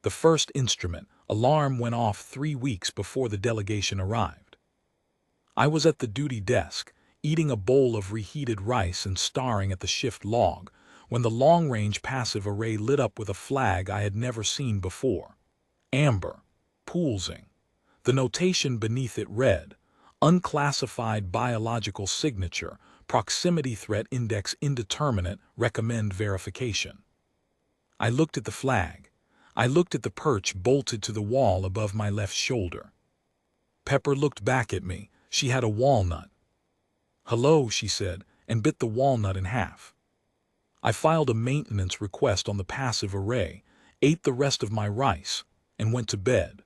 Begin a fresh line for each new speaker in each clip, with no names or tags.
The first instrument, alarm, went off 3 weeks before the delegation arrived. I was at the duty desk, eating a bowl of reheated rice and staring at the shift log, when the long-range passive array lit up with a flag I had never seen before. Amber. Poolsing. The notation beneath it read, Unclassified biological signature, proximity threat index indeterminate, recommend verification. I looked at the flag. I looked at the perch bolted to the wall above my left shoulder. Pepper looked back at me. She had a walnut. "Hello," she said, and bit the walnut in half. I filed a maintenance request on the passive array, ate the rest of my rice, and went to bed.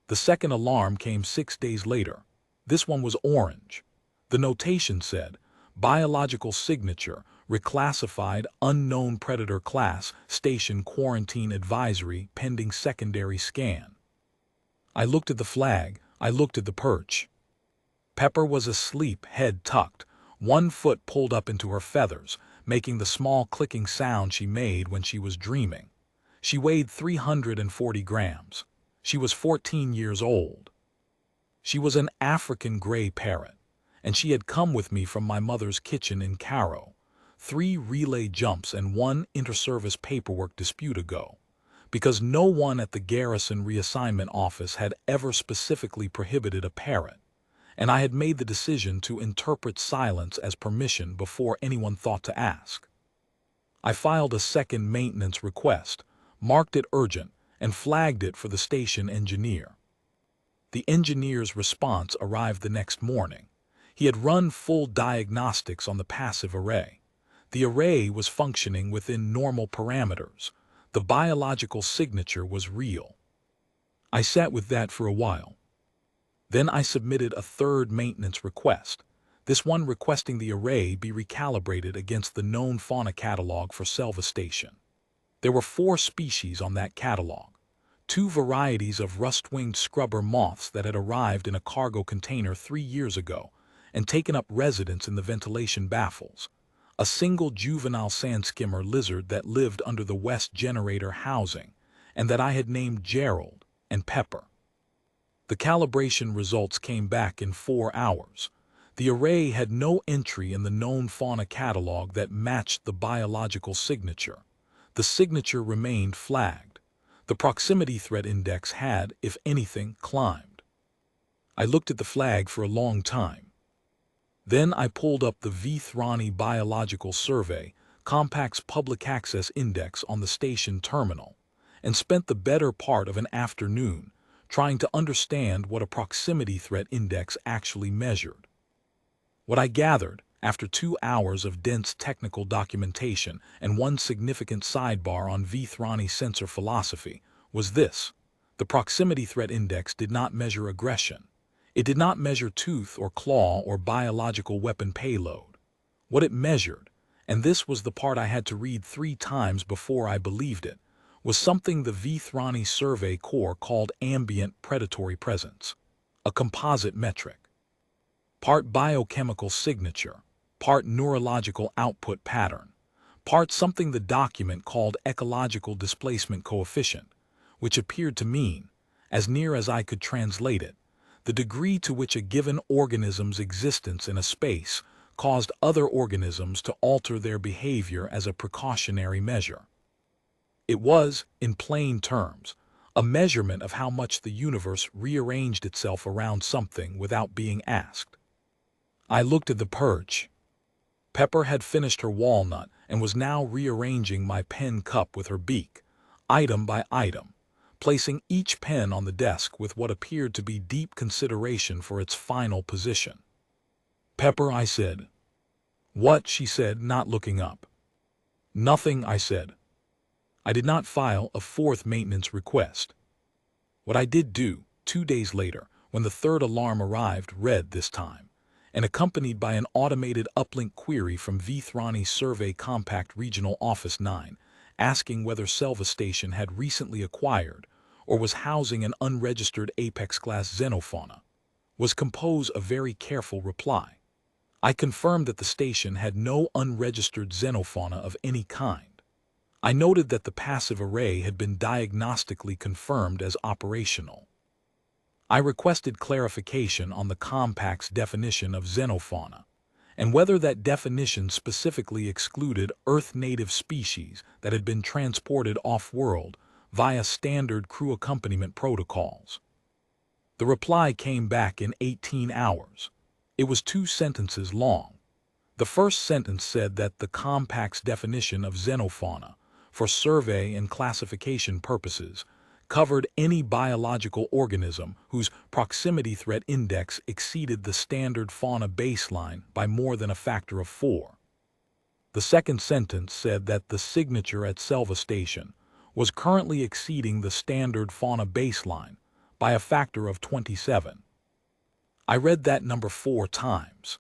The second alarm came 6 days later. This one was orange. The notation said, Biological signature, reclassified, unknown predator class, station quarantine advisory, pending secondary scan. I looked at the flag. I looked at the perch. Pepper was asleep, head tucked, one foot pulled up into her feathers, making the small clicking sound she made when she was dreaming. She weighed 340 grams. She was 14 years old. She was an African gray parrot, and she had come with me from my mother's kitchen in Cairo, 3 relay jumps and 1 inter-service paperwork dispute ago, because no one at the garrison reassignment office had ever specifically prohibited a parrot, and I had made the decision to interpret silence as permission before anyone thought to ask. I filed a second maintenance request, marked it urgent, and flagged it for the station engineer. The engineer's response arrived the next morning. He had run full diagnostics on the passive array. The array was functioning within normal parameters. The biological signature was real. I sat with that for a while. Then I submitted a third maintenance request, this one requesting the array be recalibrated against the known fauna catalog for Selva Station. There were 4 species on that catalog, 2 varieties of rust-winged scrubber moths that had arrived in a cargo container 3 years ago and taken up residence in the ventilation baffles, a single juvenile sandskimmer lizard that lived under the west generator housing and that I had named Gerald, and Pepper. The calibration results came back in 4 hours. The array had no entry in the known fauna catalog that matched the biological signature. The signature remained flagged. The proximity threat index had, if anything, climbed. I looked at the flag for a long time. Then I pulled up the Vethrani Biological Survey Compact's public access index on the station terminal and spent the better part of an afternoon trying to understand what a proximity threat index actually measured. What I gathered, after 2 hours of dense technical documentation and 1 significant sidebar on Vethrani sensor philosophy, was this: the proximity threat index did not measure aggression. It did not measure tooth or claw or biological weapon payload. What it measured, and this was the part I had to read 3 times before I believed it, was something the Vethrani Survey Corps called ambient predatory presence, a composite metric. Part biochemical signature, part neurological output pattern, part something the document called ecological displacement coefficient, which appeared to mean, as near as I could translate it, the degree to which a given organism's existence in a space caused other organisms to alter their behavior as a precautionary measure. It was, in plain terms, a measurement of how much the universe rearranged itself around something without being asked. I looked at the perch. Pepper had finished her walnut and was now rearranging my pen cup with her beak, item by item, placing each pen on the desk with what appeared to be deep consideration for its final position. "Pepper," I said. "What?" she said, not looking up. "Nothing," I said. I did not file a 4th maintenance request. What I did do, 2 days later, when the 3rd alarm arrived, read this time, and accompanied by an automated uplink query from Vethrani Survey Compact Regional Office 9, asking whether Selva Station had recently acquired or was housing an unregistered apex-class xenofauna, was compose a very careful reply. I confirmed that the station had no unregistered xenofauna of any kind. I noted that the passive array had been diagnostically confirmed as operational. I requested clarification on the compact's definition of xenofauna, and whether that definition specifically excluded Earth-native species that had been transported off-world via standard crew accompaniment protocols. The reply came back in 18 hours. It was 2 sentences long. The first sentence said that the compact's definition of xenofauna, for survey and classification purposes, covered any biological organism whose proximity threat index exceeded the standard fauna baseline by more than a factor of 4. The second sentence said that the signature at Selva Station was currently exceeding the standard fauna baseline by a factor of 27. I read that number 4 times.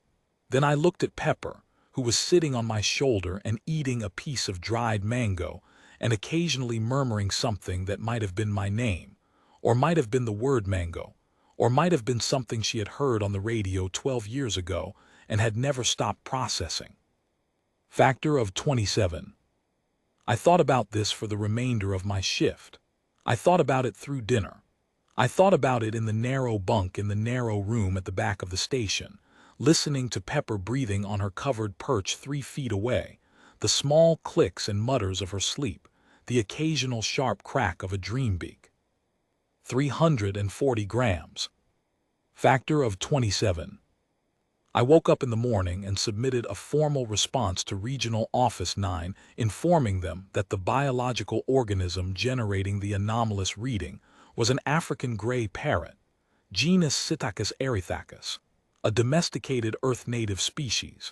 Then I looked at Pepper, who was sitting on my shoulder and eating a piece of dried mango and occasionally murmuring something that might have been my name, or might have been the word mango, or might have been something she had heard on the radio 12 years ago and had never stopped processing. Factor of 27. I thought about this for the remainder of my shift. I thought about it through dinner. I thought about it in the narrow bunk in the narrow room at the back of the station, listening to Pepper breathing on her covered perch 3 feet away, the small clicks and mutters of her sleep, the occasional sharp crack of a dream beak. 340 grams. Factor of 27. I woke up in the morning and submitted a formal response to Regional Office 9 informing them that the biological organism generating the anomalous reading was an African gray parrot, genus Psittacus erythacus, a domesticated Earth-native species,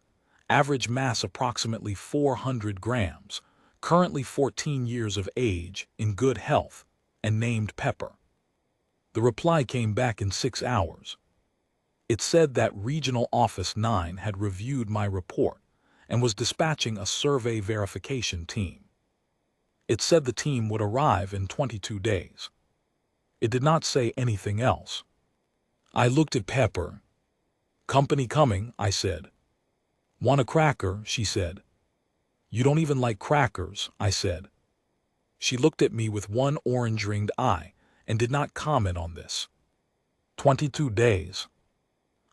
average mass approximately 400 grams, currently 14 years of age, in good health, and named Pepper. The reply came back in 6 hours. It said that Regional Office 9 had reviewed my report and was dispatching a survey verification team. It said the team would arrive in 22 days. It did not say anything else. I looked at Pepper. "Company coming," I said. "Want a cracker?" she said. "You don't even like crackers," I said. She looked at me with one orange-ringed eye and did not comment on this. 22 days.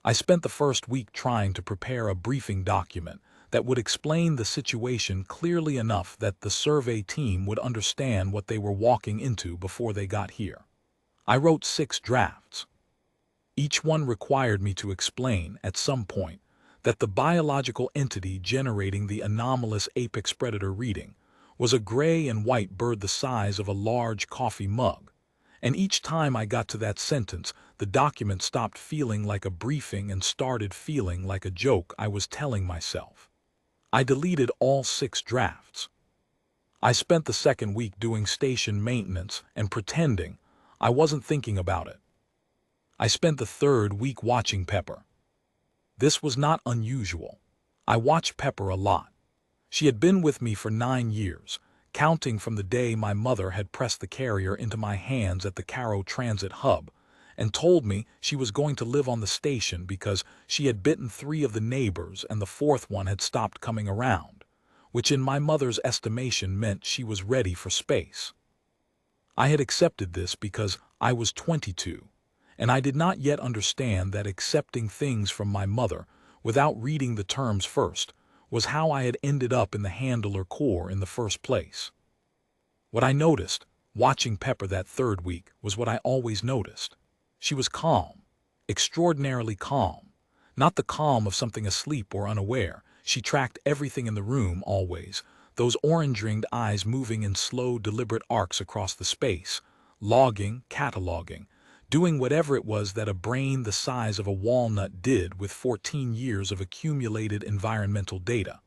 I spent the first week trying to prepare a briefing document that would explain the situation clearly enough that the survey team would understand what they were walking into before they got here. I wrote 6 drafts. Each one required me to explain, at some point, that the biological entity generating the anomalous apex predator reading was a gray and white bird the size of a large coffee mug, and each time I got to that sentence, the document stopped feeling like a briefing and started feeling like a joke I was telling myself. I deleted all 6 drafts. I spent the second week doing station maintenance and pretending I wasn't thinking about it. I spent the third week watching Pepper. This was not unusual. I watched Pepper a lot. She had been with me for 9 years, counting from the day my mother had pressed the carrier into my hands at the Cairo Transit Hub and told me she was going to live on the station because she had bitten 3 of the neighbors and the 4th one had stopped coming around, which in my mother's estimation meant she was ready for space. I had accepted this because I was 22, and I did not yet understand that accepting things from my mother without reading the terms first was how I had ended up in the Handler Corps in the first place. What I noticed, watching Pepper that third week, was what I always noticed. She was calm, extraordinarily calm, not the calm of something asleep or unaware. She tracked everything in the room always, those orange-ringed eyes moving in slow, deliberate arcs across the space, logging, cataloging, doing whatever it was that a brain the size of a walnut did with 14 years of accumulated environmental data.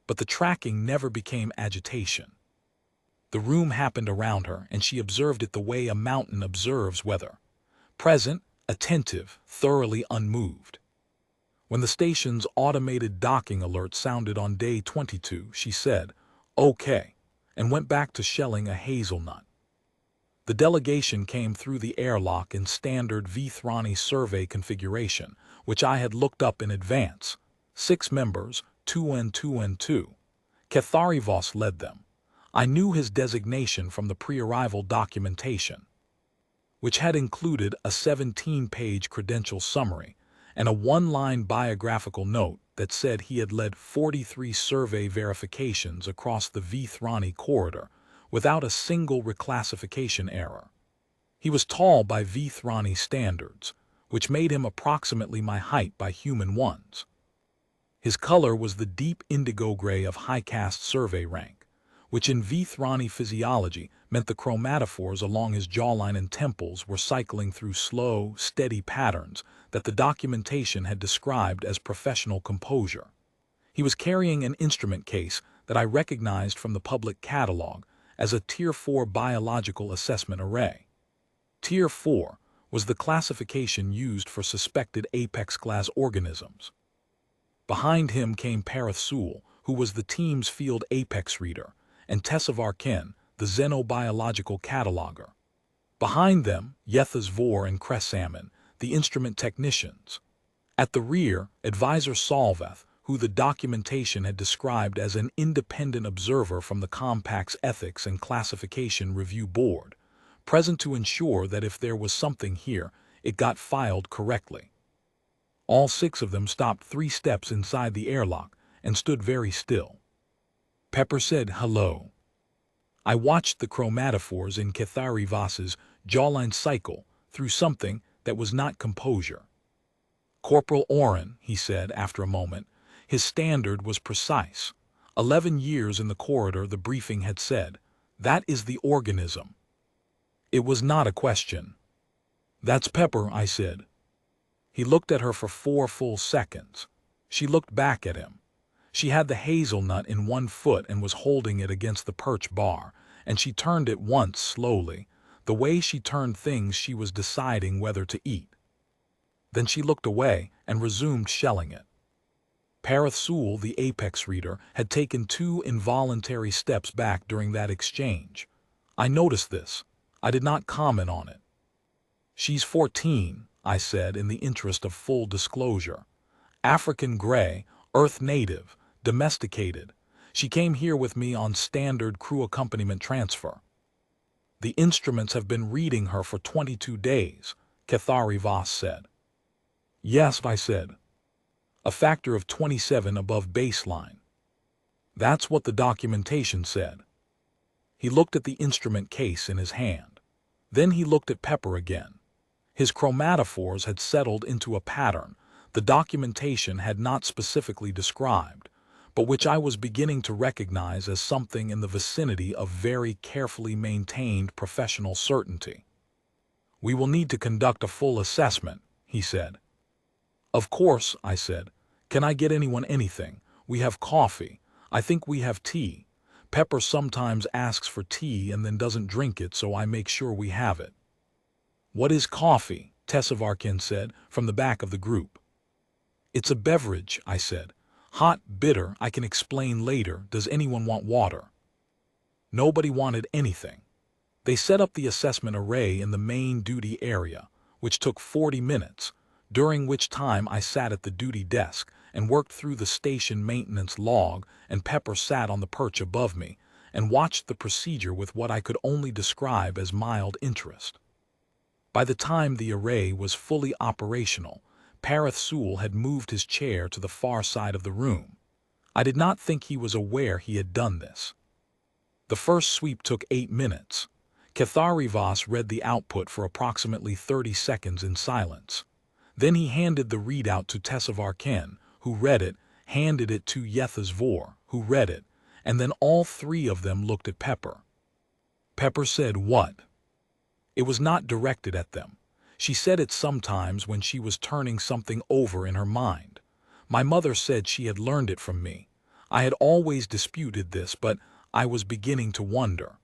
But the tracking never became agitation. The room happened around her, and she observed it the way a mountain observes weather. Present, attentive, thoroughly unmoved. When the station's automated docking alert sounded on day 22, she said, "Okay," and went back to shelling a hazelnut. The delegation came through the airlock in standard Vethrani Survey configuration, which I had looked up in advance. 6 members, 2 and 2 and 2. Ketharivos led them. I knew his designation from the pre-arrival documentation, which had included a 17-page credential summary and a one-line biographical note that said he had led 43 survey verifications across the Vethrani corridor without a single reclassification error. He was tall by Vethrani standards, which made him approximately my height by human ones. His color was the deep indigo gray of high-caste survey rank, which in Vethrani physiology meant the chromatophores along his jawline and temples were cycling through slow, steady patterns that the documentation had described as professional composure. He was carrying an instrument case that I recognized from the public catalog as a Tier 4 biological assessment array. Tier 4 was the classification used for suspected apex class organisms. Behind him came parrot, who was the team's field apex reader, and Tessavarkin, the xenobiological cataloger. Behind them, Yethas and Kresamin, the instrument technicians. At the rear, Advisor Solveth, who the documentation had described as an independent observer from the Compact's Ethics and Classification Review Board, present to ensure that if there was something here, it got filed correctly. All 6 of them stopped 3 steps inside the airlock and stood very still. Pepper said hello. I watched the chromatophores in Vethrani jawline cycle through something that was not composure. Corporal Oren, he said after a moment. His standard was precise. 11 years in the corridor, the briefing had said. That is the organism. It was not a question. That's Pepper, I said. He looked at her for 4 full seconds. She looked back at him. She had the hazelnut in one foot and was holding it against the perch bar, and she turned it once slowly, the way she turned things she was deciding whether to eat. Then she looked away and resumed shelling it. Parrot, the apex reader, had taken 2 involuntary steps back during that exchange. I noticed this. I did not comment on it. She's 14, I said in the interest of full disclosure. African gray, Earth native, domesticated. She came here with me on standard crew accompaniment transfer. The instruments have been reading her for 22 days, Vethrani said. Yes, I said. A factor of 27 above baseline. That's what the documentation said. He looked at the instrument case in his hand. Then he looked at Pepper again. His chromatophores had settled into a pattern the documentation had not specifically described, but which I was beginning to recognize as something in the vicinity of very carefully maintained professional certainty. We will need to conduct a full assessment, he said. Of course, I said. Can I get anyone anything? We have coffee. I think we have tea. Pepper sometimes asks for tea and then doesn't drink it, so I make sure we have it. What is coffee? Tessavarkin said from the back of the group. It's a beverage, I said. Hot, bitter, I can explain later. Does anyone want water? Nobody wanted anything. They set up the assessment array in the main duty area, which took 40 minutes, during which time I sat at the duty desk and worked through the station maintenance log, and Pepper sat on the perch above me and watched the procedure with what I could only describe as mild interest. By the time the array was fully operational, Parrot had moved his chair to the far side of the room. I did not think he was aware he had done this. The first sweep took 8 minutes. Vethrani read the output for approximately 30 seconds in silence. Then he handed the readout to Tessavarkin, who read it, handed it to Yethas, who read it, and then all 3 of them looked at Pepper. Pepper said, "What?" It was not directed at them. She said it sometimes when she was turning something over in her mind. My mother said she had learned it from me. I had always disputed this, but I was beginning to wonder.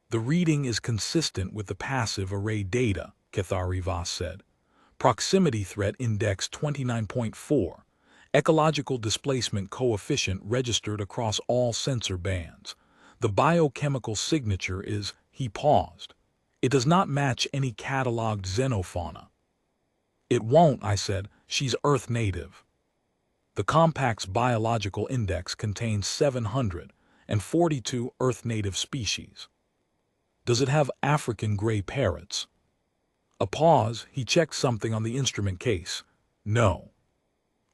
The reading is consistent with the passive array data, Vethrani said. Proximity threat index 29.4. Ecological displacement coefficient registered across all sensor bands. The biochemical signature is, he paused. It does not match any cataloged xenofauna. It won't, I said. She's Earth native. The Compact's biological index contains 700, and 42 Earth-native species. Does it have African gray parrots? A pause, he checked something on the instrument case. No.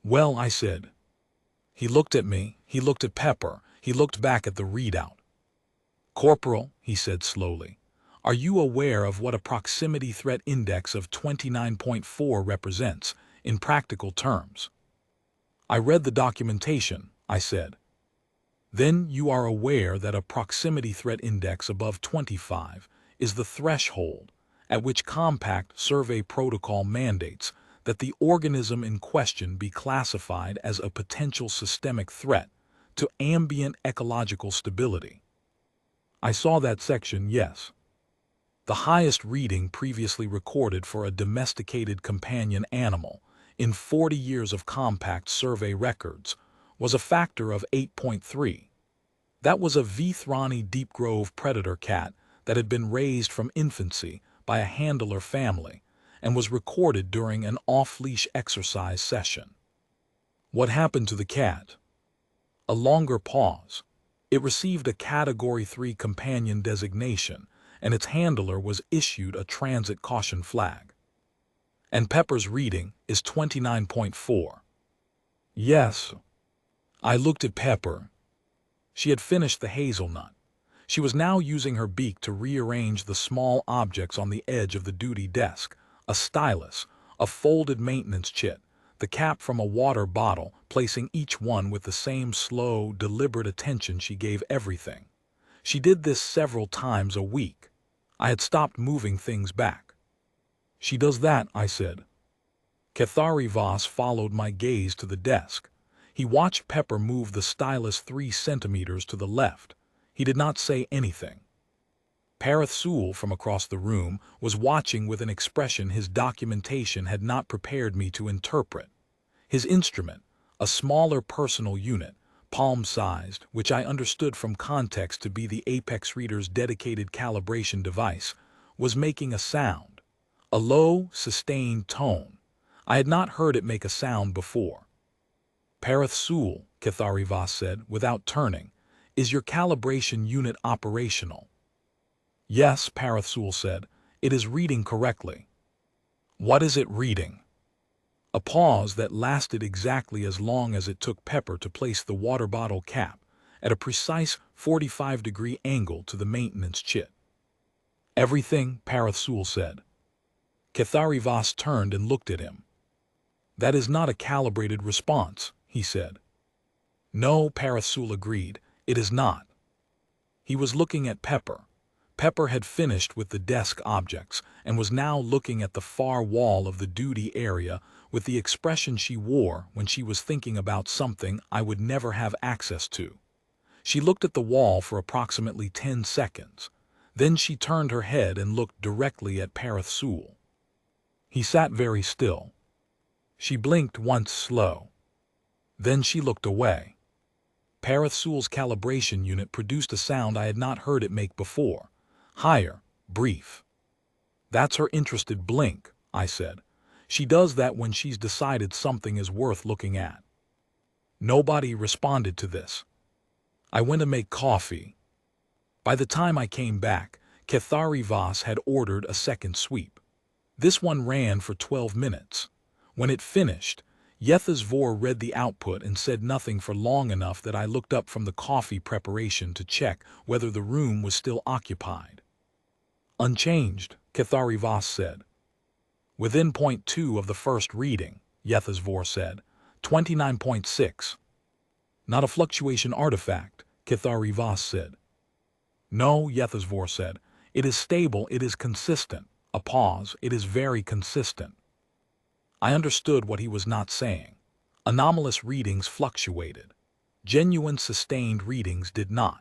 Well, I said. He looked at me, he looked at Pepper, he looked back at the readout. Corporal, he said slowly, are you aware of what a proximity threat index of 29.4 represents, in practical terms? I read the documentation, I said. Then you are aware that a proximity threat index above 25 is the threshold at which Compact Survey Protocol mandates that the organism in question be classified as a potential systemic threat to ambient ecological stability. I saw that section, yes. The highest reading previously recorded for a domesticated companion animal in 40 years of Compact Survey records was a factor of 8.3. That was a Vethrani Deep Grove predator cat that had been raised from infancy by a handler family and was recorded during an off-leash exercise session. What happened to the cat? A longer pause. It received a Category 3 companion designation, and its handler was issued a transit caution flag. And Pepper's reading is 29.4. Yes. I looked at Pepper. She had finished the hazelnut. She was now using her beak to rearrange the small objects on the edge of the duty desk, a stylus, a folded maintenance chit, the cap from a water bottle, placing each one with the same slow, deliberate attention she gave everything. She did this several times a week. I had stopped moving things back. She does that, I said. Vethrani followed my gaze to the desk. He watched Pepper move the stylus 3 centimeters to the left. He did not say anything. Parrot from across the room was watching with an expression his documentation had not prepared me to interpret. His instrument, a smaller personal unit, palm-sized, which I understood from context to be the Apex Reader's dedicated calibration device, was making a sound. A low, sustained tone. I had not heard it make a sound before. Parrot, Vethrani said, without turning, is your calibration unit operational? Yes, Parrot said, it is reading correctly. What is it reading? A pause that lasted exactly as long as it took Pepper to place the water bottle cap at a precise 45-degree angle to the maintenance chit. Everything, Parrot said. Vethrani turned and looked at him. That is not a calibrated response, he said. No, Parrot agreed, it is not. He was looking at Pepper. Pepper had finished with the desk objects and was now looking at the far wall of the duty area with the expression she wore when she was thinking about something I would never have access to. She looked at the wall for approximately 10 seconds. Then she turned her head and looked directly at Parrot. He sat very still. She blinked once slow. Then she looked away. Parrot calibration unit produced a sound I had not heard it make before. Higher, brief. That's her interested blink, I said. She does that when she's decided something is worth looking at. Nobody responded to this. I went to make coffee. By the time I came back, Vethrani had ordered a second sweep. This one ran for 12 minutes. When it finished, Yethasvor read the output and said nothing for long enough that I looked up from the coffee preparation to check whether the room was still occupied. Unchanged, Vethrani said. Within 0.2 of the first reading, Yethasvor said, 29.6. Not a fluctuation artifact, Vethrani said. No, Yethasvor said. It is stable, it is consistent. A pause, it is very consistent. I understood what he was not saying. Anomalous readings fluctuated. Genuine sustained readings did not.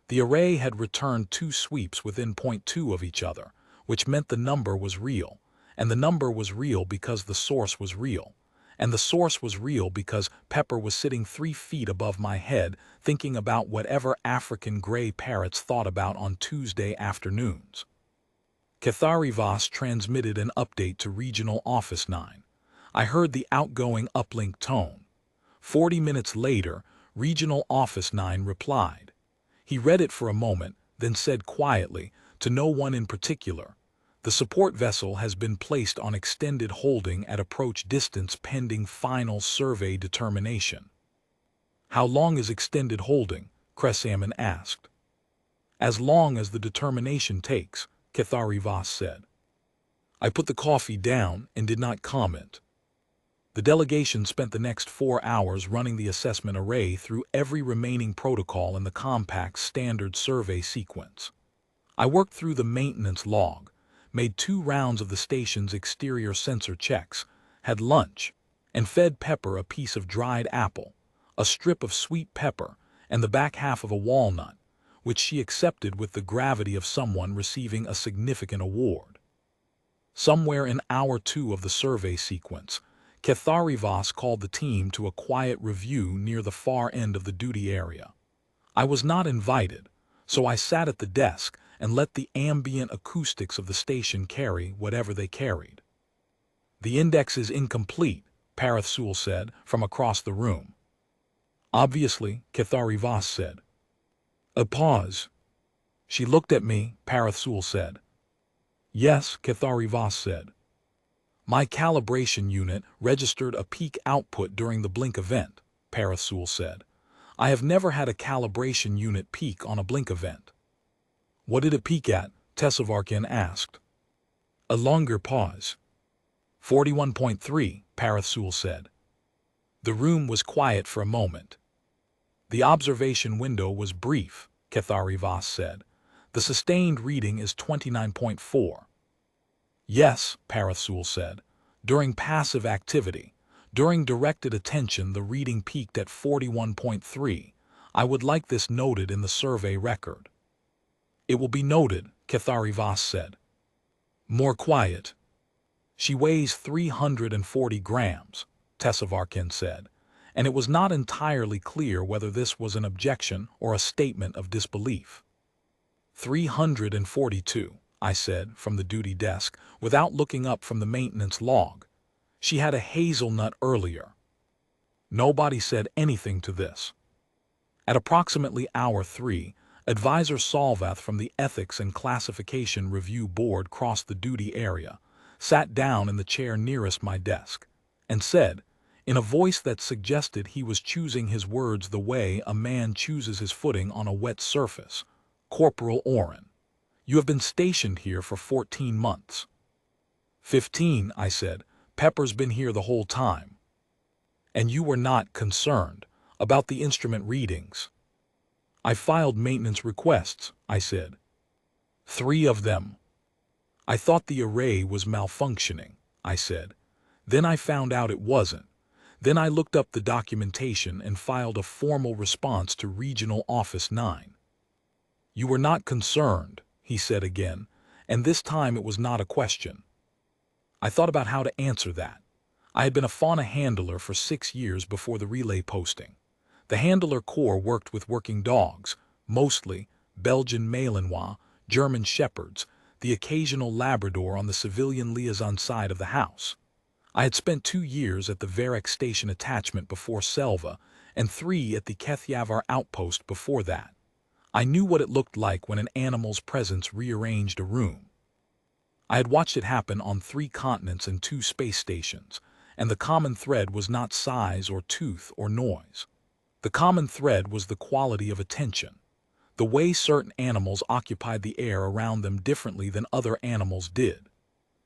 The array had returned 2 sweeps within 0.2 of each other, which meant the number was real, and the number was real because the source was real, and the source was real because Pepper was sitting 3 feet above my head thinking about whatever African gray parrots thought about on Tuesday afternoons. Vethrani transmitted an update to Regional Office 9. I heard the outgoing uplink tone. 40 minutes later, Regional Office 9 replied. He read it for a moment, then said quietly, to no one in particular, "The support vessel has been placed on extended holding at approach distance pending final survey determination." "How long is extended holding?" Kresaman asked. "As long as the determination takes," Ketharivas said. I put the coffee down and did not comment. The delegation spent the next 4 hours running the assessment array through every remaining protocol in the Compact's standard survey sequence. I worked through the maintenance log, made 2 rounds of the station's exterior sensor checks, had lunch, and fed Pepper a piece of dried apple, a strip of sweet pepper, and the back half of a walnut, which she accepted with the gravity of someone receiving a significant award. Somewhere in hour 2 of the survey sequence, Ketharivas called the team to a quiet review near the far end of the duty area. I was not invited, so I sat at the desk and let the ambient acoustics of the station carry whatever they carried. "The index is incomplete," Parathsul said from across the room. "Obviously," Ketharivas said. A pause. "She looked at me," Parathsul said. "Yes," Ketharivas said. "My calibration unit registered a peak output during the blink event," Parathsul said. "I have never had a calibration unit peak on a blink event." "What did it peak at?" Tesavarkin asked. A longer pause. 41.3, Parathsul said. The room was quiet for a moment. "The observation window was brief," Ketharivas said. "The sustained reading is 29.4. "Yes," Parathsul said. "During passive activity, during directed attention, the reading peaked at 41.3. I would like this noted in the survey record." "It will be noted," Ketharivas said. More quiet. "She weighs 340 grams, Tesavarkin said, and it was not entirely clear whether this was an objection or a statement of disbelief. 342, I said from the duty desk, without looking up from the maintenance log. "She had a hazelnut earlier." Nobody said anything to this. At approximately hour 3, Advisor Solvath from the Ethics and Classification Review Board crossed the duty area, sat down in the chair nearest my desk, and said, in a voice that suggested he was choosing his words the way a man chooses his footing on a wet surface, "Corporal Oren, you have been stationed here for 14 months. 15, I said. "Pepper's been here the whole time." "And you were not concerned about the instrument readings?" "I filed maintenance requests," I said. 3 of them. "I thought the array was malfunctioning," I said. "Then I found out it wasn't. Then I looked up the documentation and filed a formal response to Regional Office 9. "You were not concerned," he said again, and this time it was not a question. I thought about how to answer that. I had been a fauna handler for 6 years before the relay posting. The handler corps worked with working dogs, mostly Belgian Malinois, German Shepherds, the occasional Labrador on the civilian liaison side of the house. I had spent 2 years at the Varek Station attachment before Selva, and 3 at the Kethyavar outpost before that. I knew what it looked like when an animal's presence rearranged a room. I had watched it happen on 3 continents and 2 space stations, and the common thread was not size or tooth or noise. The common thread was the quality of attention, the way certain animals occupied the air around them differently than other animals did.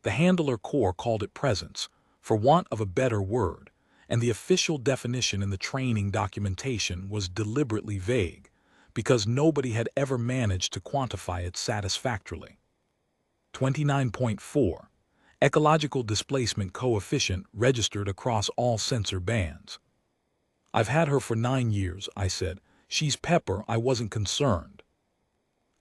The handler corps called it presence, for want of a better word, and the official definition in the training documentation was deliberately vague, because nobody had ever managed to quantify it satisfactorily. 29.4. Ecological displacement coefficient registered across all sensor bands. "I've had her for 9 years, I said. "She's Pepper, I wasn't concerned."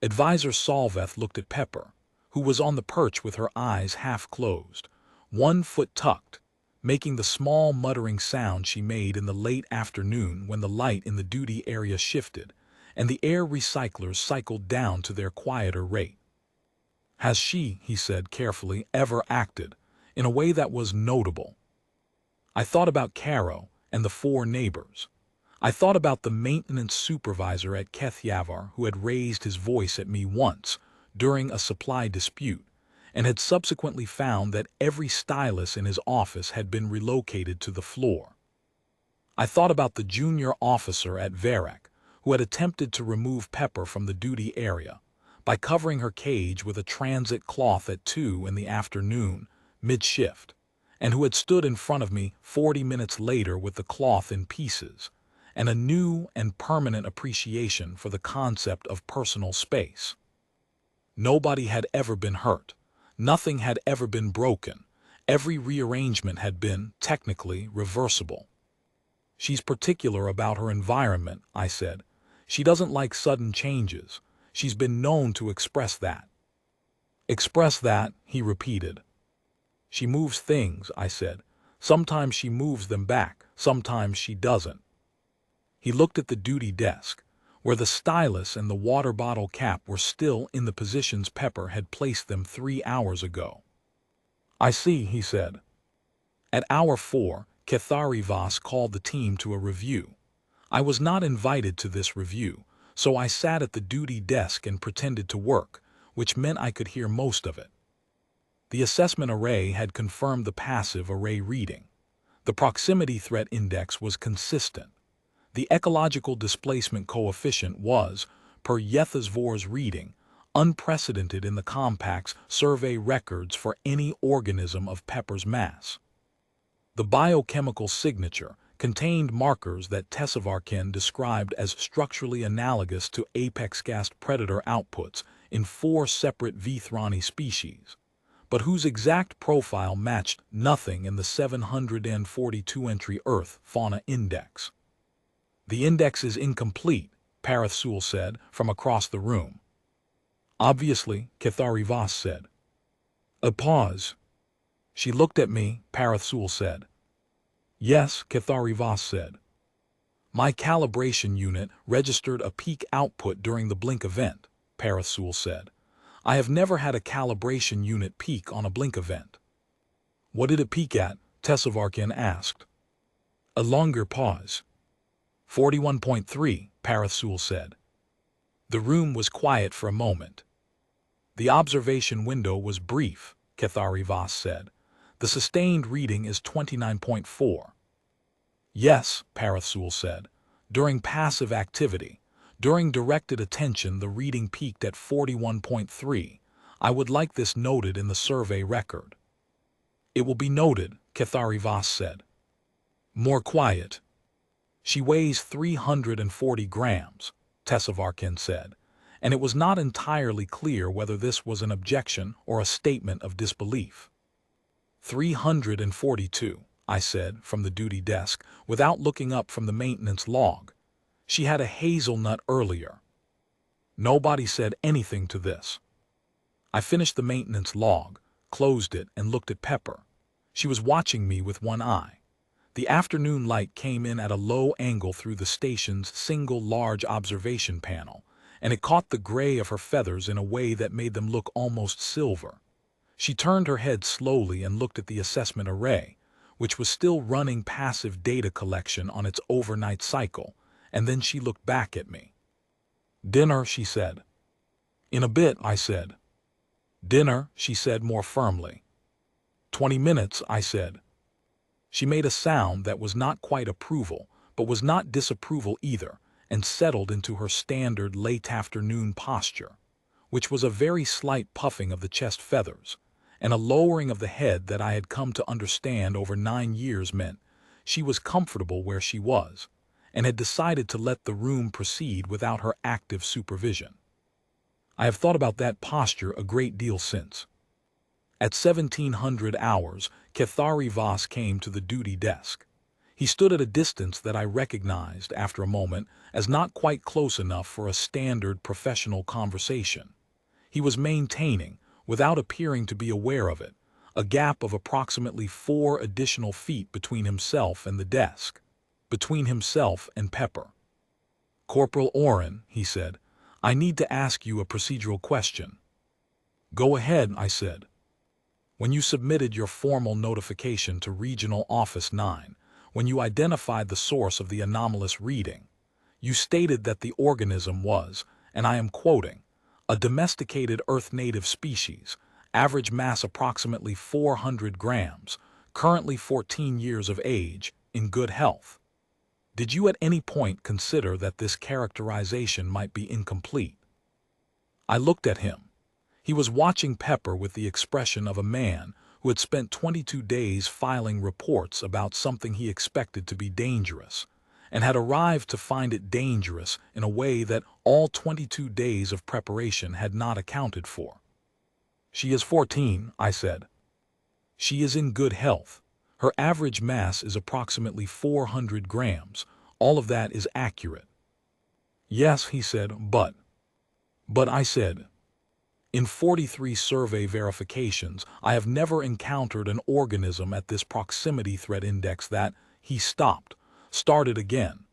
Advisor Solvath looked at Pepper, who was on the perch with her eyes half closed, 1 foot tucked, making the small muttering sound she made in the late afternoon when the light in the duty area shifted, and the air recyclers cycled down to their quieter rate. "Has she," he said carefully, "ever acted in a way that was notable?" I thought about Caro and the 4 neighbors. I thought about the maintenance supervisor at Kethyavar who had raised his voice at me once during a supply dispute and had subsequently found that every stylus in his office had been relocated to the floor. I thought about the junior officer at Verak who had attempted to remove Pepper from the duty area by covering her cage with a transit cloth at 2 in the afternoon, mid-shift, and who had stood in front of me 40 minutes later with the cloth in pieces, and a new and permanent appreciation for the concept of personal space. Nobody had ever been hurt. Nothing had ever been broken. Every rearrangement had been, technically, reversible. She's particular about her environment, I said. She doesn't like sudden changes. She's been known to express that. Express that, he repeated. She moves things, I said. Sometimes she moves them back, sometimes she doesn't. He looked at the duty desk, where the stylus and the water bottle cap were still in the positions Pepper had placed them 3 hours ago. I see, he said. At hour 4, Ketharivas called the team to a review. I was not invited to this review, so I sat at the duty desk and pretended to work, which meant I could hear most of it. The assessment array had confirmed the passive array reading. The proximity threat index was consistent. The ecological displacement coefficient was, per Yethesvor's reading, unprecedented in the Compact's survey records for any organism of Pepper's mass. The biochemical signature contained markers that Tessevarkin described as structurally analogous to apex-gassed predator outputs in 4 separate Vethrani species, but whose exact profile matched nothing in the 742-entry Earth Fauna Index. The index is incomplete, Parathsul said from across the room. Obviously, Ketharivas said. A pause. She looked at me, Parathsul said. Yes, Ketharivas said. My calibration unit registered a peak output during the blink event, Parathsul said. I have never had a calibration unit peak on a blink event. What did it peak at? Tessevarkin asked. A longer pause. 41.3, Parathsul said. The room was quiet for a moment. The observation window was brief, Ketharivas said. The sustained reading is 29.4. Yes, Parathsul said. During passive activity, during directed attention, the reading peaked at 41.3. I would like this noted in the survey record. It will be noted, Ketharivas said. More quiet. She weighs 340 grams, Tessevarkin said, and it was not entirely clear whether this was an objection or a statement of disbelief. 342, I said from the duty desk, without looking up from the maintenance log. She had a hazelnut earlier. Nobody said anything to this. I finished the maintenance log, closed it, and looked at Pepper. She was watching me with one eye. The afternoon light came in at a low angle through the station's single large observation panel, and it caught the gray of her feathers in a way that made them look almost silver. She turned her head slowly and looked at the assessment array, which was still running passive data collection on its overnight cycle, and then she looked back at me. Dinner, she said. In a bit, I said. Dinner, she said more firmly. 20 minutes, I said. She made a sound that was not quite approval, but was not disapproval either, and settled into her standard late afternoon posture, which was a very slight puffing of the chest feathers, and a lowering of the head that I had come to understand over 9 years meant she was comfortable where she was, and had decided to let the room proceed without her active supervision. I have thought about that posture a great deal since. At 1700 hours, Ketharivas came to the duty desk. He stood at a distance that I recognized after a moment as not quite close enough for a standard professional conversation. He was maintaining, without appearing to be aware of it, a gap of approximately 4 additional feet between himself and the desk, between himself and Pepper. Corporal Oren, he said, I need to ask you a procedural question. Go ahead, I said. When you submitted your formal notification to Regional Office 9, when you identified the source of the anomalous reading. You stated that the organism was, and I am quoting, a domesticated Earth-native species, average mass approximately 400 grams, currently 14 years of age, in good health. Did you at any point consider that this characterization might be incomplete? I looked at him. He was watching Pepper with the expression of a man who had spent 22 days filing reports about something he expected to be dangerous, and had arrived to find it dangerous in a way that all 22 days of preparation had not accounted for. She is 14, I said. She is in good health. Her average mass is approximately 400 grams. All of that is accurate. Yes, he said, but I said, in 43 survey verifications, I have never encountered an organism at this proximity threat index that, he stopped, started again.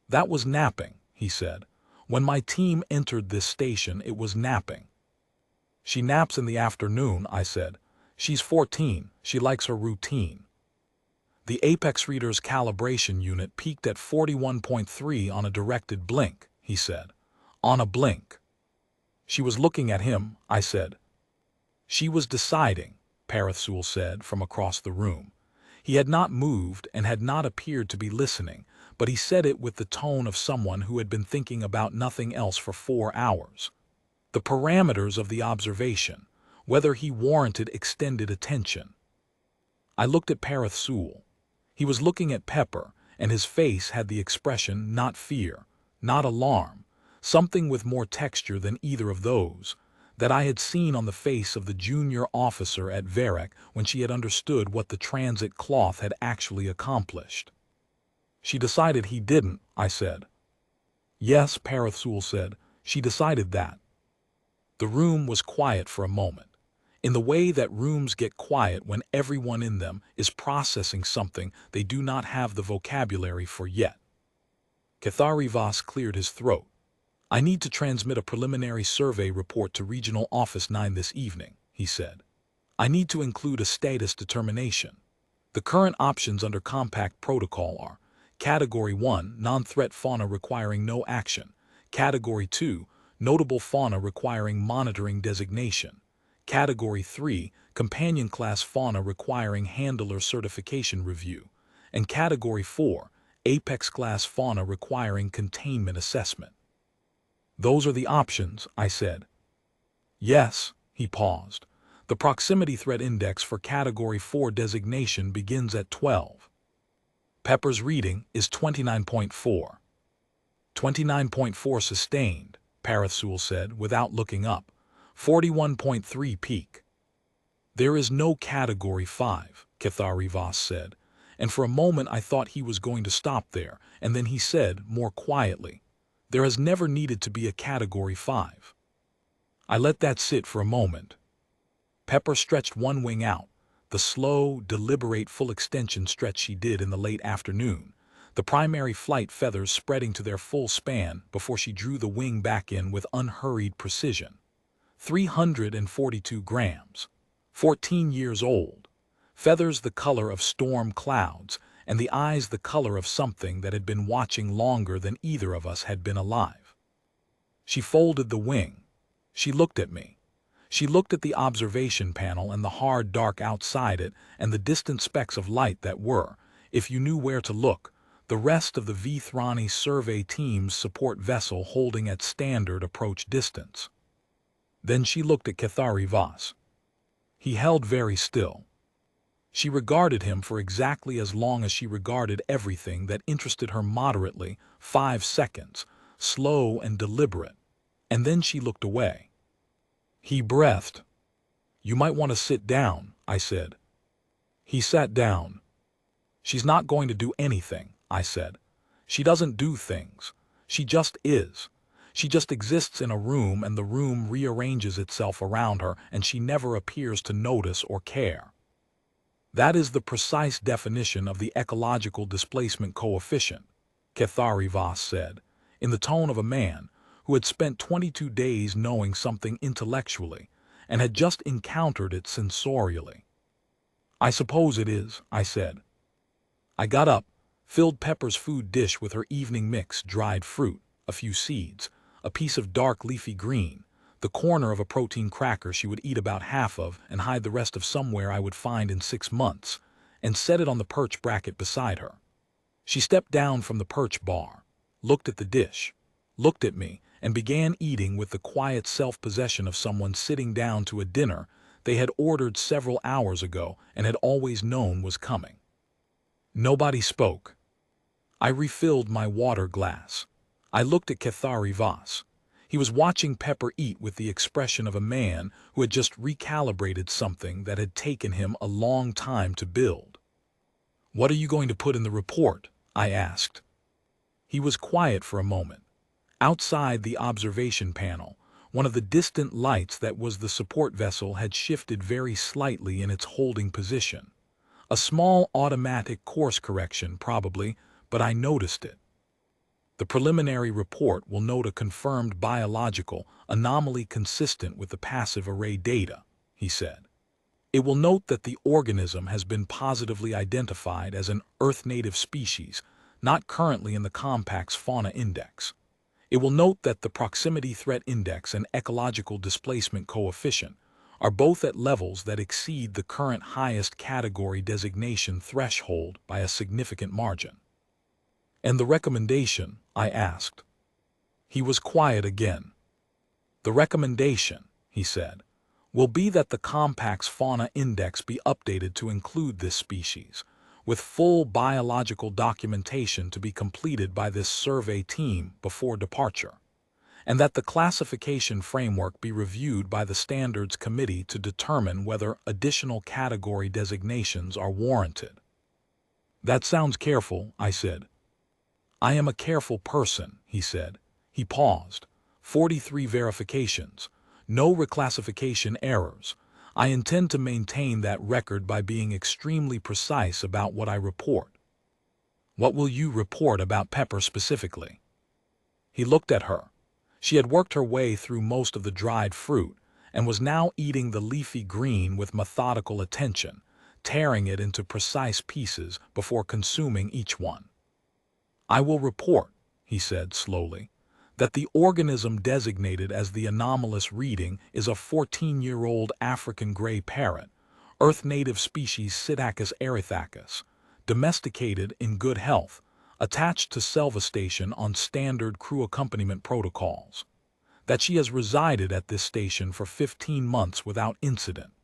That was napping, he said. When my team entered this station, it was napping. She naps in the afternoon, I said. She's 14, she likes her routine. The Apex Reader's calibration unit peaked at 41.3 on a directed blink, he said. On a blink. She was looking at him, I said. She was deciding, Parathsul said from across the room. He had not moved and had not appeared to be listening, but he said it with the tone of someone who had been thinking about nothing else for 4 hours. The parameters of the observation, whether he warranted extended attention. I looked at Parathsul. He was looking at Pepper, and his face had the expression not fear, not alarm, something with more texture than either of those, that I had seen on the face of the junior officer at Varek when she had understood what the transit cloth had actually accomplished. She decided he didn't, I said. Yes, Parathsul said, she decided that. The room was quiet for a moment, in the way that rooms get quiet when everyone in them is processing something they do not have the vocabulary for yet. Ketharivas cleared his throat. I need to transmit a preliminary survey report to Regional Office 9 this evening, he said. I need to include a status determination. The current options under Compact Protocol are Category 1, non-threat fauna requiring no action. Category 2, notable fauna requiring monitoring designation. Category 3, companion class fauna requiring handler certification review. And Category 4, apex class fauna requiring containment assessment. Those are the options, I said. Yes, he paused. The proximity threat index for Category 4 designation begins at 12. Pepper's reading is 29.4. 29.4 sustained, Parathsul said without looking up. 41.3 peak. There is no Category 5, Ketharivas said, and for a moment I thought he was going to stop there, and then he said, more quietly, there has never needed to be a Category 5. I let that sit for a moment. Pepper stretched one wing out, the slow, deliberate full extension stretch she did in the late afternoon, the primary flight feathers spreading to their full span before she drew the wing back in with unhurried precision. 342 grams, 14 years old, feathers the color of storm clouds, and the eyes the color of something that had been watching longer than either of us had been alive. She folded the wing. She looked at me. She looked at the observation panel and the hard dark outside it and the distant specks of light that were, if you knew where to look, the rest of the Vethrani Survey team's support vessel holding at standard approach distance. Then she looked at Ketharivas. He held very still. She regarded him for exactly as long as she regarded everything that interested her moderately, 5 seconds, slow and deliberate, and then she looked away. He breathed. You might want to sit down, I said. He sat down. She's not going to do anything, I said. She doesn't do things. She just is. She just exists in a room and the room rearranges itself around her and she never appears to notice or care. That is the precise definition of the ecological displacement coefficient, Ketharivas said, in the tone of a man who had spent 22 days knowing something intellectually and had just encountered it sensorially. I suppose it is, I said. I got up, filled Pepper's food dish with her evening mix: dried fruit, a few seeds, a piece of dark leafy green, the corner of a protein cracker she would eat about half of and hide the rest of somewhere I would find in 6 months, and set it on the perch bracket beside her. She stepped down from the perch bar, looked at the dish, looked at me, and began eating with the quiet self-possession of someone sitting down to a dinner they had ordered several hours ago and had always known was coming. Nobody spoke. I refilled my water glass. I looked at Vethrani Survey. He was watching Pepper eat with the expression of a man who had just recalibrated something that had taken him a long time to build. "What are you going to put in the report?" I asked. He was quiet for a moment. Outside the observation panel, one of the distant lights that was the support vessel had shifted very slightly in its holding position. A small automatic course correction, probably, but I noticed it. "The preliminary report will note a confirmed biological anomaly consistent with the passive array data," he said. "It will note that the organism has been positively identified as an Earth-native species, not currently in the Compact's fauna index. It will note that the proximity threat index and ecological displacement coefficient are both at levels that exceed the current highest category designation threshold by a significant margin." "And the recommendation?" I asked. He was quiet again. "The recommendation," he said, "will be that the Compact's fauna index be updated to include this species, with full biological documentation to be completed by this survey team before departure, and that the classification framework be reviewed by the Standards Committee to determine whether additional category designations are warranted." "That sounds careful," I said. "I am a careful person," he said. He paused. 43 verifications. No reclassification errors. I intend to maintain that record by being extremely precise about what I report." "What will you report about Pepper specifically?" He looked at her. She had worked her way through most of the dried fruit and was now eating the leafy green with methodical attention, tearing it into precise pieces before consuming each one. "I will report," he said slowly, "that the organism designated as the anomalous reading is a 14-year-old African gray parrot, Earth-native species Psittacus erythacus, domesticated in good health, attached to Station on standard crew accompaniment protocols. That she has resided at this station for 15 months without incident.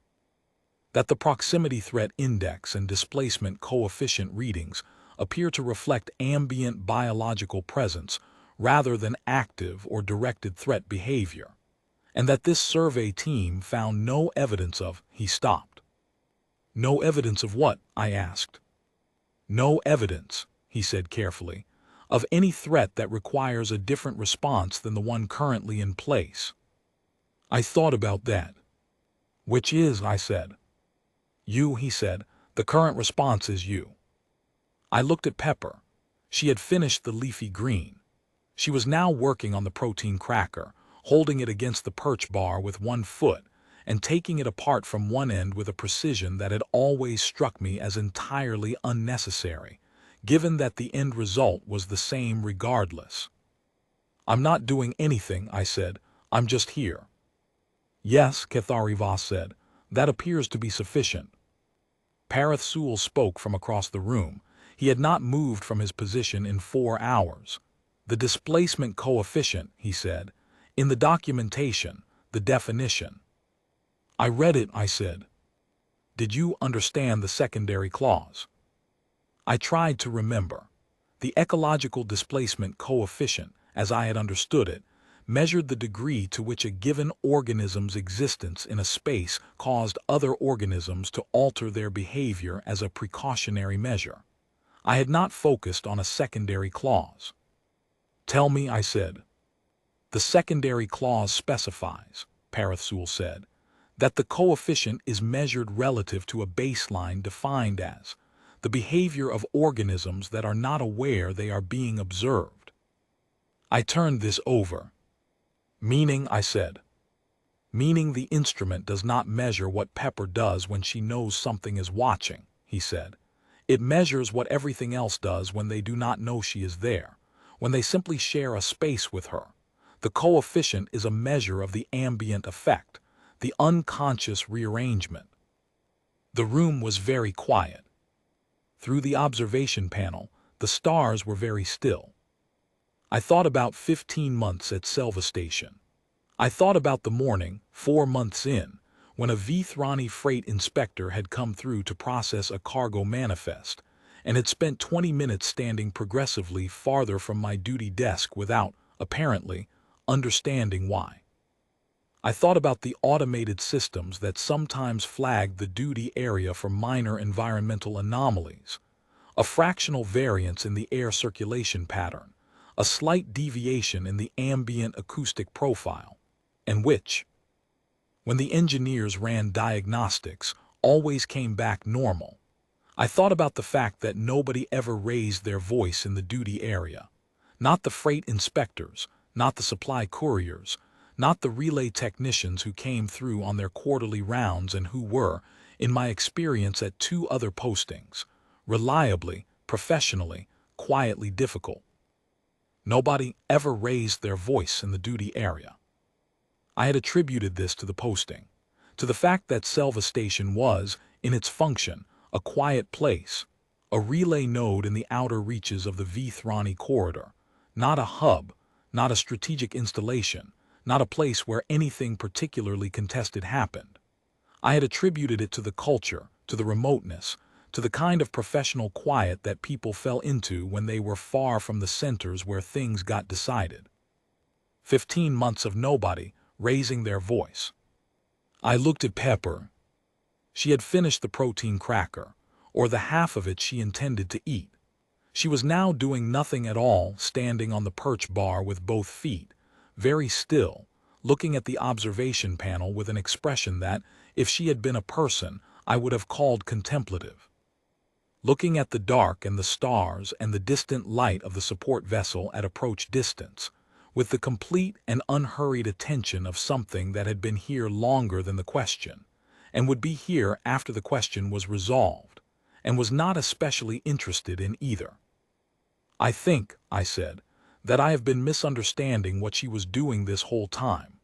That the proximity threat index and displacement coefficient readings appear to reflect ambient biological presence rather than active or directed threat behavior, and that this survey team found no evidence of—" He stopped. "No evidence of what?" I asked. "No evidence," he said carefully, "of any threat that requires a different response than the one currently in place." I thought about that. "Which is?" I said. "You," he said. "The current response is you." I looked at Pepper. She had finished the leafy green. She was now working on the protein cracker, holding it against the perch bar with one foot and taking it apart from one end with a precision that had always struck me as entirely unnecessary, given that the end result was the same regardless. "I'm not doing anything," I said. "I'm just here." "Yes," Vethrani Survey said. "That appears to be sufficient." Parrot spoke from across the room. He had not moved from his position in 4 hours. "The displacement coefficient," he said, "in the documentation, the definition." "I read it," I said. "Did you understand the secondary clause?" I tried to remember. The ecological displacement coefficient, as I had understood it, measured the degree to which a given organism's existence in a space caused other organisms to alter their behavior as a precautionary measure. I had not focused on a secondary clause. "Tell me," I said. "The secondary clause specifies," Parrot said, "that the coefficient is measured relative to a baseline defined as the behavior of organisms that are not aware they are being observed." I turned this over. "Meaning," I said. "Meaning the instrument does not measure what Pepper does when she knows something is watching," he said. It measures what everything else does when they do not know she is there, when they simply share a space with her. The coefficient is a measure of the ambient effect, the unconscious rearrangement. The room was very quiet. Through the observation panel, the stars were very still. I thought about 15 months at Selva Station. I thought about the morning, 4 months in, when a Vethrani freight inspector had come through to process a cargo manifest, and had spent 20 minutes standing progressively farther from my duty desk without, apparently, understanding why. I thought about the automated systems that sometimes flagged the duty area for minor environmental anomalies, a fractional variance in the air circulation pattern, a slight deviation in the ambient acoustic profile, and which, when the engineers ran diagnostics, always came back normal. I thought about the fact that nobody ever raised their voice in the duty area. Not the freight inspectors, not the supply couriers, not the relay technicians who came through on their quarterly rounds and who were, in my experience at 2 other postings, reliably, professionally, quietly difficult. Nobody ever raised their voice in the duty area. I had attributed this to the posting, to the fact that Selva Station was, in its function, a quiet place, a relay node in the outer reaches of the Vethrani corridor, not a hub, not a strategic installation, not a place where anything particularly contested happened. I had attributed it to the culture, to the remoteness, to the kind of professional quiet that people fell into when they were far from the centers where things got decided. 15 months of nobody raising their voice. I looked at Pepper. She had finished the protein cracker, or the half of it she intended to eat. She was now doing nothing at all, standing on the perch bar with both feet, very still, looking at the observation panel with an expression that, if she had been a person, I would have called contemplative. Looking at the dark and the stars and the distant light of the support vessel at approach distance, with the complete and unhurried attention of something that had been here longer than the question, and would be here after the question was resolved, and was not especially interested in either. I think, I said, that I have been misunderstanding what she was doing this whole time.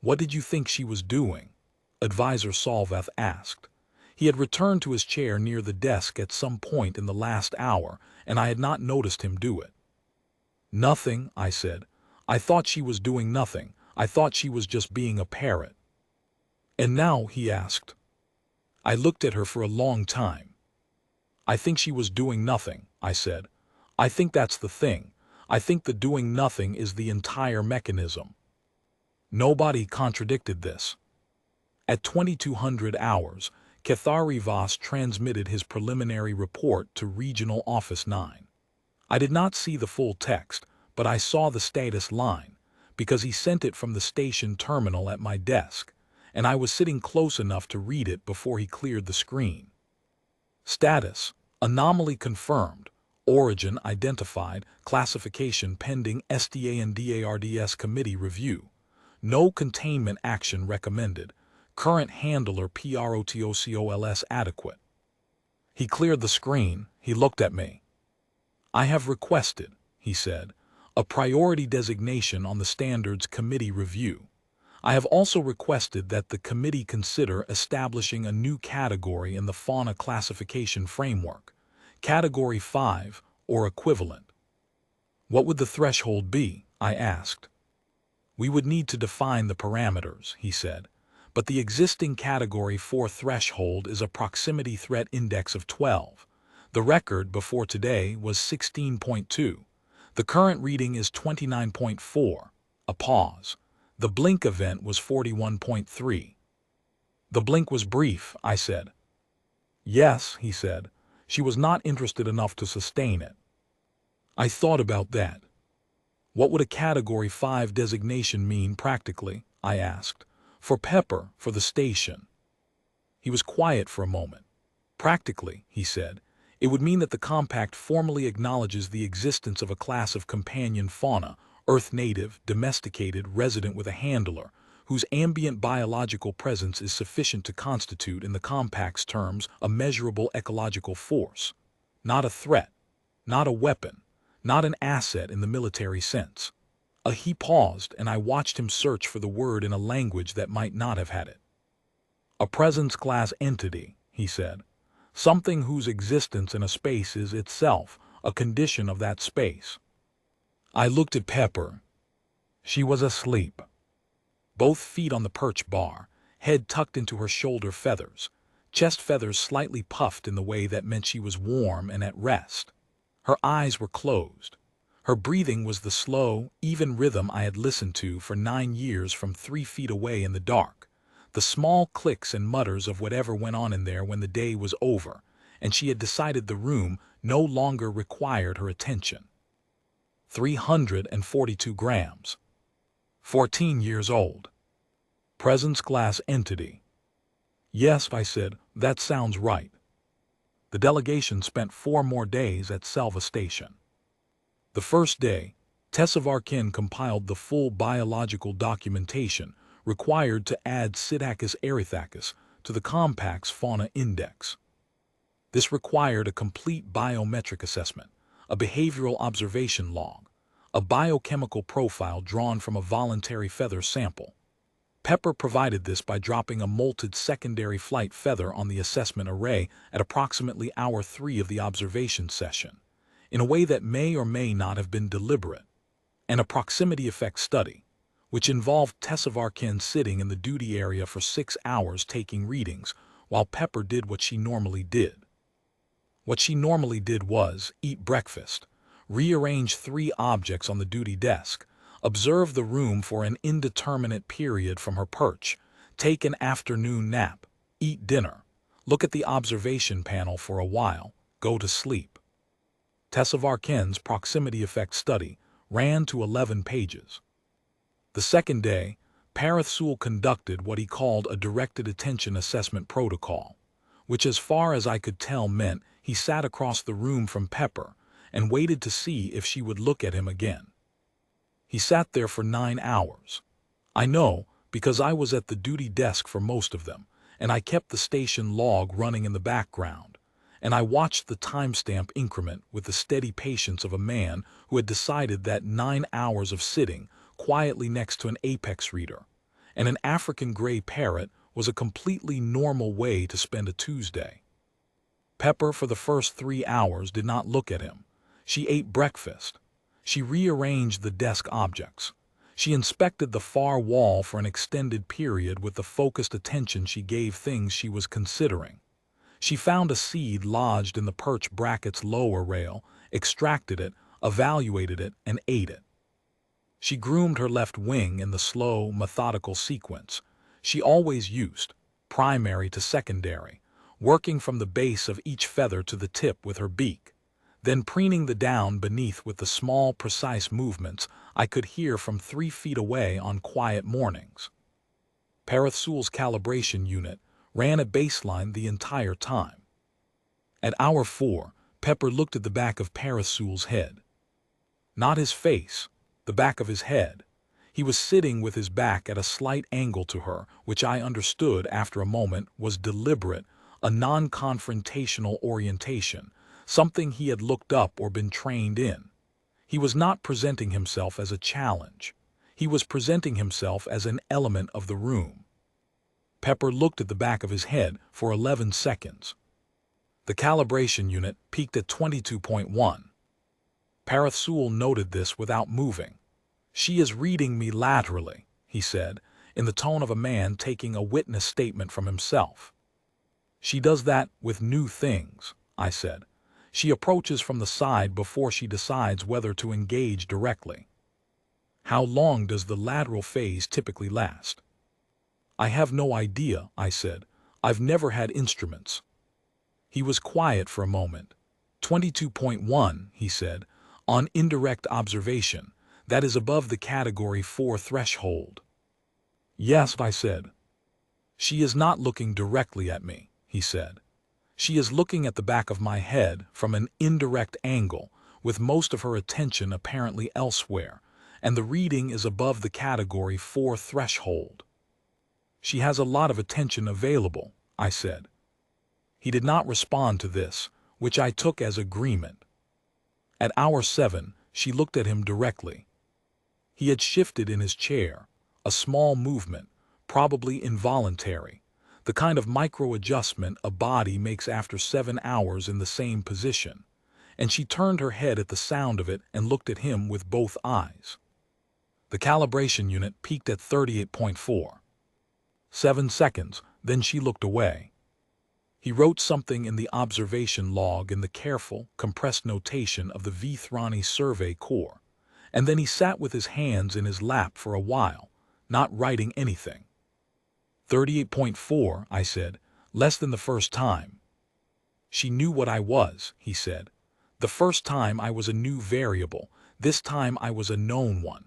What did you think she was doing? Advisor Solvath asked. He had returned to his chair near the desk at some point in the last hour, and I had not noticed him do it. Nothing, I said. I thought she was doing nothing. I thought she was just being a parrot. And now, he asked. I looked at her for a long time. I think she was doing nothing, I said. I think that's the thing. I think the doing nothing is the entire mechanism. Nobody contradicted this. At 2200 hours, Ketharivas transmitted his preliminary report to Regional Office 9. I did not see the full text, but I saw the status line, because he sent it from the station terminal at my desk, and I was sitting close enough to read it before he cleared the screen. Status: anomaly confirmed, origin identified, classification pending SDA&DARDS committee review, no containment action recommended, current handler PROTOCOLS adequate. He cleared the screen, he looked at me. I have requested, he said, a priority designation on the standards committee review. I have also requested that the committee consider establishing a new category in the fauna classification framework, Category 5 or equivalent. What would the threshold be? I asked. We would need to define the parameters, he said, but the existing Category 4 threshold is a proximity threat index of 12. The record before today was 16.2. The current reading is 29.4. A pause. The blink event was 41.3. The blink was brief, I said. Yes, he said. She was not interested enough to sustain it. I thought about that. What would a Category 5 designation mean practically? I asked. For Pepper, for the station. He was quiet for a moment. Practically, he said, it would mean that the compact formally acknowledges the existence of a class of companion fauna, Earth native, domesticated, resident with a handler, whose ambient biological presence is sufficient to constitute, in the compact's terms, a measurable ecological force. Not a threat, not a weapon, not an asset in the military sense. He paused, and I watched him search for the word in a language that might not have had it. A presence-class entity, he said. Something whose existence in a space is itself a condition of that space. I looked at Pepper. She was asleep. Both feet on the perch bar, head tucked into her shoulder feathers, chest feathers slightly puffed in the way that meant she was warm and at rest. Her eyes were closed. Her breathing was the slow, even rhythm I had listened to for 9 years from 3 feet away in the dark, the small clicks and mutters of whatever went on in there when the day was over, and she had decided the room no longer required her attention. 342 grams. 14 years old. Presence-class entity. Yes, I said, that sounds right. The delegation spent 4 more days at Selva Station. The first day, Tessavarkin compiled the full biological documentation required to add Psittacus erythacus to the compact's fauna index. This required a complete biometric assessment, a behavioral observation log, a biochemical profile drawn from a voluntary feather sample. Pepper provided this by dropping a molted secondary flight feather on the assessment array at approximately hour 3 of the observation session, in a way that may or may not have been deliberate, and a proximity effect study, which involved Tessavarkin sitting in the duty area for 6 hours taking readings while Pepper did what she normally did. What she normally did was eat breakfast, rearrange 3 objects on the duty desk, observe the room for an indeterminate period from her perch, take an afternoon nap, eat dinner, look at the observation panel for a while, go to sleep. Tessavarkin's proximity effect study ran to 11 pages. The second day, Parathsul conducted what he called a directed attention assessment protocol, which as far as I could tell meant he sat across the room from Pepper and waited to see if she would look at him again. He sat there for 9 hours. I know, because I was at the duty desk for most of them, and I kept the station log running in the background, and I watched the timestamp increment with the steady patience of a man who had decided that 9 hours of sitting quietly next to an apex reader and an African gray parrot was a completely normal way to spend a Tuesday. Pepper, for the first 3 hours, did not look at him. She ate breakfast. She rearranged the desk objects. She inspected the far wall for an extended period with the focused attention she gave things she was considering. She found a seed lodged in the perch bracket's lower rail, extracted it, evaluated it, and ate it. She groomed her left wing in the slow, methodical sequence she always used, primary to secondary, working from the base of each feather to the tip with her beak, then preening the down beneath with the small, precise movements I could hear from 3 feet away on quiet mornings. Parathsul's calibration unit ran at baseline the entire time. At hour 4, Pepper looked at the back of Parathsul's head. Not his face, the back of his head. He was sitting with his back at a slight angle to her, which I understood after a moment was deliberate, a non-confrontational orientation, something he had looked up or been trained in. He was not presenting himself as a challenge. He was presenting himself as an element of the room. Pepper looked at the back of his head for 11 seconds. The calibration unit peaked at 22.1. Parathsul noted this without moving. "She is reading me laterally," he said, in the tone of a man taking a witness statement from himself. "She does that with new things," I said. "She approaches from the side before she decides whether to engage directly." "How long does the lateral phase typically last?" "I have no idea," I said. "I've never had instruments." He was quiet for a moment. 22.1, he said, "on indirect observation, that is above the Category 4 threshold." "Yes," I said. "She is not looking directly at me," he said. "She is looking at the back of my head from an indirect angle, with most of her attention apparently elsewhere, and the reading is above the Category 4 threshold." She has a lot of attention available, I said. He did not respond to this, which I took as agreement. At hour 7, she looked at him directly. He had shifted in his chair, a small movement, probably involuntary, the kind of micro-adjustment a body makes after 7 hours in the same position, and she turned her head at the sound of it and looked at him with both eyes. The calibration unit peaked at 38.4. 7 seconds, then she looked away. He wrote something in the observation log in the careful, compressed notation of the Vethrani Survey Corps, and then he sat with his hands in his lap for a while, not writing anything. 38.4, I said, less than the first time. She knew what I was, he said. The first time I was a new variable, this time I was a known one.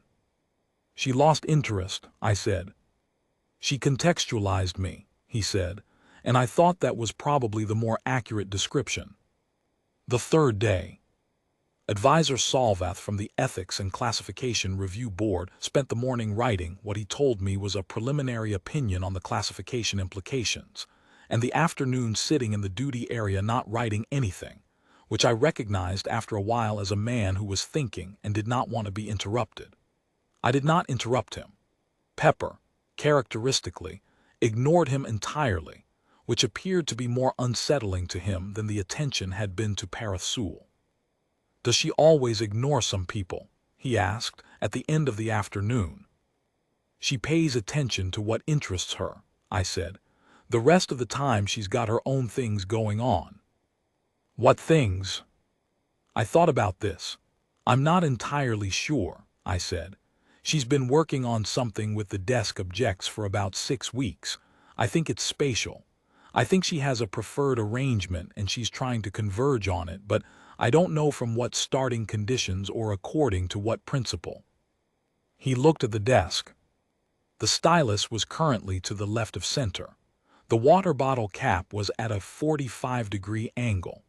She lost interest, I said. She contextualized me, he said, and I thought that was probably the more accurate description. The third day. Advisor Solvath from the Ethics and Classification Review Board spent the morning writing what he told me was a preliminary opinion on the classification implications, and the afternoon sitting in the duty area not writing anything, which I recognized after a while as a man who was thinking and did not want to be interrupted. I did not interrupt him. Pepper, characteristically, ignored him entirely, which appeared to be more unsettling to him than the attention had been to Parathul. Does she always ignore some people? He asked at the end of the afternoon. She pays attention to what interests her, I said. The rest of the time she's got her own things going on. What things? I thought about this. I'm not entirely sure, I said. She's been working on something with the desk objects for about 6 weeks. I think it's spatial. I think she has a preferred arrangement and she's trying to converge on it, but I don't know from what starting conditions or according to what principle. He looked at the desk. The stylus was currently to the left of center. The water bottle cap was at a 45-degree angle.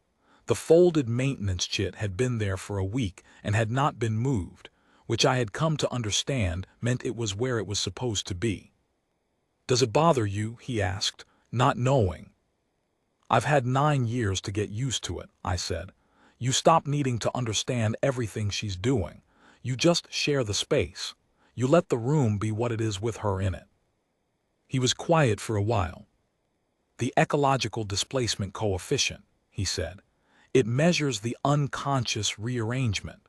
The folded maintenance chit had been there for a week and had not been moved, which I had come to understand meant it was where it was supposed to be. Does it bother you? He asked, not knowing. I've had 9 years to get used to it, I said. You stop needing to understand everything she's doing. You just share the space. You let the room be what it is with her in it. He was quiet for a while. The ecological displacement coefficient, he said. It measures the unconscious rearrangement,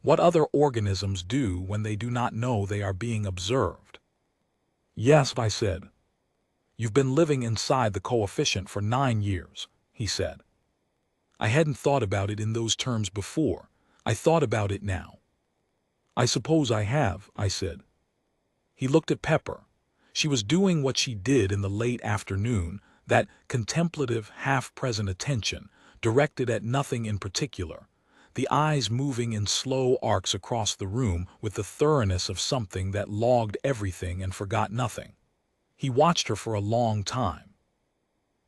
what other organisms do when they do not know they are being observed. Yes, I said. You've been living inside the coefficient for 9 years, he said. I hadn't thought about it in those terms before. I thought about it now. I suppose I have, I said. He looked at Pepper. She was doing what she did in the late afternoon, that contemplative, half-present attention, directed at nothing in particular, the eyes moving in slow arcs across the room with the thoroughness of something that logged everything and forgot nothing. He watched her for a long time.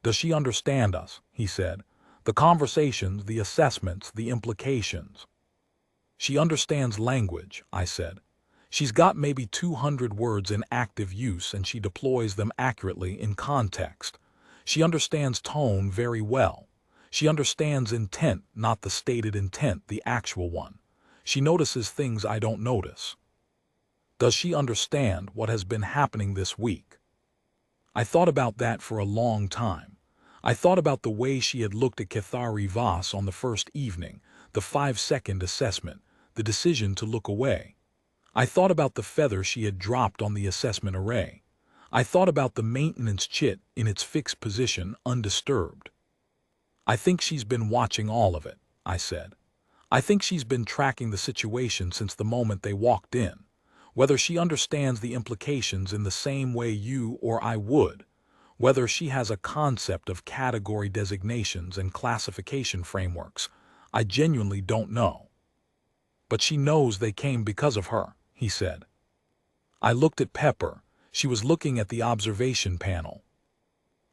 Does she understand us? He said. The conversations, the assessments, the implications. She understands language, I said. She's got maybe 200 words in active use and she deploys them accurately in context. She understands tone very well. She understands intent, not the stated intent, the actual one. She notices things I don't notice. Does she understand what has been happening this week? I thought about that for a long time. I thought about the way she had looked at Vethrani Voss on the first evening, the 5-second assessment, the decision to look away. I thought about the feather she had dropped on the assessment array. I thought about the maintenance chit in its fixed position, undisturbed. I think she's been watching all of it, I said. I think she's been tracking the situation since the moment they walked in. Whether she understands the implications in the same way you or I would, whether she has a concept of category designations and classification frameworks, I genuinely don't know. But she knows they came because of her, he said. I looked at Pepper. She was looking at the observation panel.